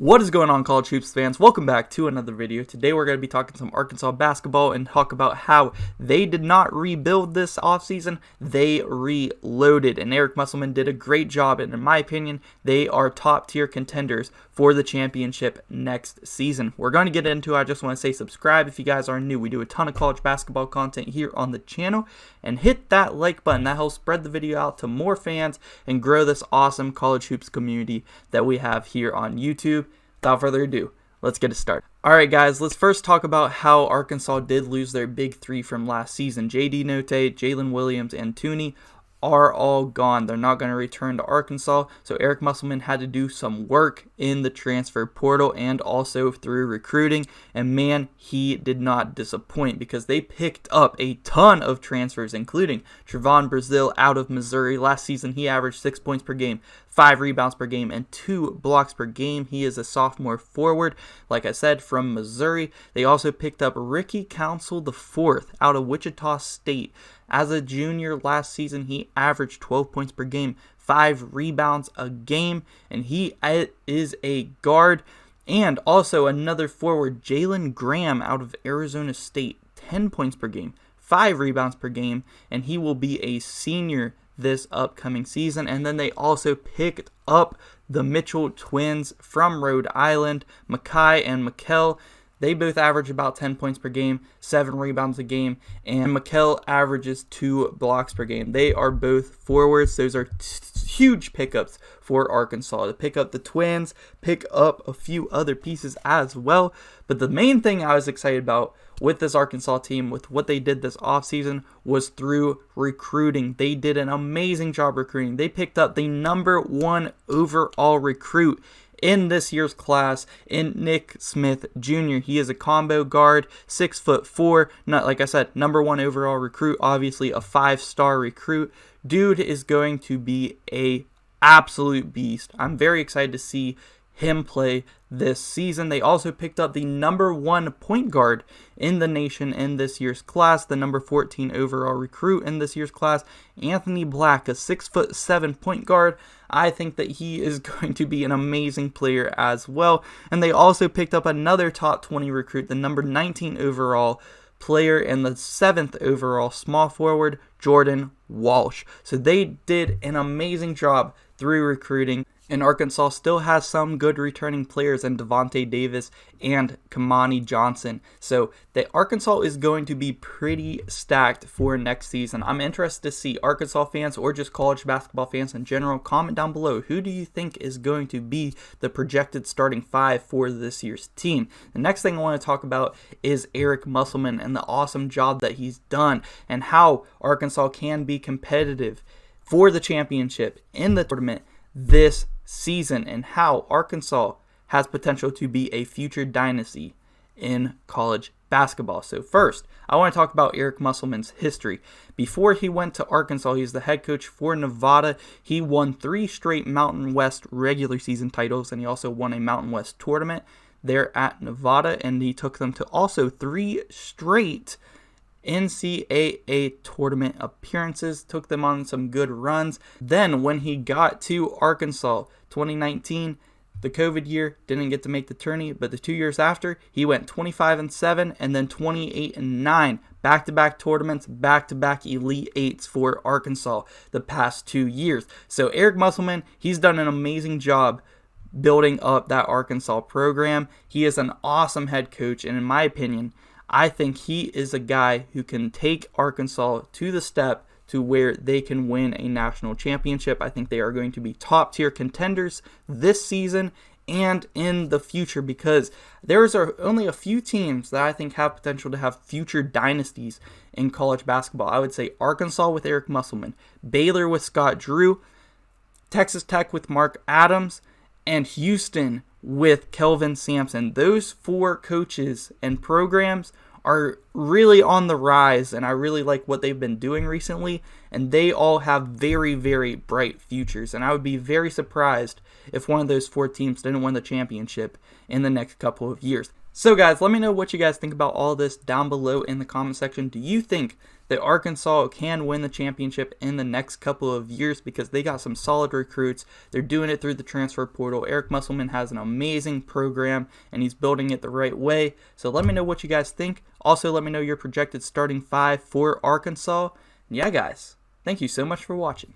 What is going on, college hoops fans? Welcome back to another video. Today we're going to be talking some Arkansas basketball and talk about how they did not rebuild this offseason. They reloaded, and Eric Musselman did a great job, and in my opinion, they are top tier contenders for the championship next season. We're going to get into it. I just want to say subscribe if you guys are new. We do a ton of college basketball content here on the channel, and hit that like button. That helps spread the video out to more fans and grow this awesome college hoops community that we have here on YouTube. Without further ado, let's get it started. Alright guys, let's first talk about how Arkansas did lose their big three from last season. J.D. Note, Jalen Williams, and Tooney are all gone. They're not going to return to Arkansas, so Eric Musselman had to do some work in the transfer portal and also through recruiting, and man, he did not disappoint because they picked up a ton of transfers, including Trevon Brazile out of Missouri. Last season, he averaged 6 points per game, 5 rebounds per game, and 2 blocks per game. He is a sophomore forward, like I said, from Missouri. They also picked up Ricky Council IV out of Wichita State. As a junior last season, he averaged 12 points per game, 5 rebounds a game, and he is a guard. And also another forward, Jalen Graham out of Arizona State, 10 points per game, 5 rebounds per game, and he will be a senior this upcoming season. And then they also picked up the Mitchell twins from Rhode Island, Makai and Mikkel. They both average about 10 points per game, 7 rebounds a game, and Mikkel averages 2 blocks per game. They are both forwards. Those are huge pickups for Arkansas. To pick up the twins, pick up a few other pieces as well. But the main thing I was excited about with this Arkansas team, with what they did this offseason, was through recruiting. They did an amazing job recruiting. They picked up the #1 overall recruit in this year's class in Nick Smith Jr. He is a combo guard, 6'4", not like I said, #1 overall recruit, obviously a 5-star recruit. Dude is going to be a absolute beast. I'm very excited to see him play this season. They also picked up the #1 point guard in the nation in this year's class, the #14 overall recruit in this year's class, Anthony Black, a 6'7" point guard. I think that he is going to be an amazing player as well. And they also picked up another top 20 recruit, the #19 overall player and the 7th overall small forward, Jordan Walsh. So they did an amazing job through recruiting. And Arkansas still has some good returning players in Devontae Davis and Kamani Johnson. So the Arkansas is going to be pretty stacked for next season. I'm interested to see Arkansas fans or just college basketball fans in general comment down below. Who do you think is going to be the projected starting 5 for this year's team? The next thing I want to talk about is Eric Musselman and the awesome job that he's done and how Arkansas can be competitive for the championship in the tournament this season, and how Arkansas has potential to be a future dynasty in college basketball. So first, I want to talk about Eric Musselman's history. Before he went to Arkansas, he's the head coach for Nevada. He won 3 straight Mountain West regular season titles, and he also won a Mountain West tournament there at Nevada, and he took them to also 3 straight NCAA tournament appearances, took them on some good runs. Then when he got to Arkansas, 2019, the COVID year, didn't get to make the tourney, but the 2 years after, he went 25-7 and then 28-9. Back-to-back tournaments, back-to-back Elite 8s for Arkansas the past 2 years. So Eric Musselman, he's done an amazing job building up that Arkansas program. He is an awesome head coach, and in my opinion, I think he is a guy who can take Arkansas to the step to where they can win a national championship. I think they are going to be top tier contenders this season and in the future, because there's only a few teams that I think have potential to have future dynasties in college basketball. I would say Arkansas with Eric Musselman, Baylor with Scott Drew, Texas Tech with Mark Adams, and Houston with Kelvin Sampson. Those 4 coaches and programs are really on the rise, and I really like what they've been doing recently, and they all have very, very bright futures, and I would be very surprised if one of those 4 teams didn't win the championship in the next couple of years. So guys, let me know what you guys think about all this down below in the comment section. Do you think that Arkansas can win the championship in the next couple of years? Because they got some solid recruits. They're doing it through the transfer portal. Eric Musselman has an amazing program, and he's building it the right way. So let me know what you guys think. Also, let me know your projected starting five for Arkansas. And yeah, guys, thank you so much for watching.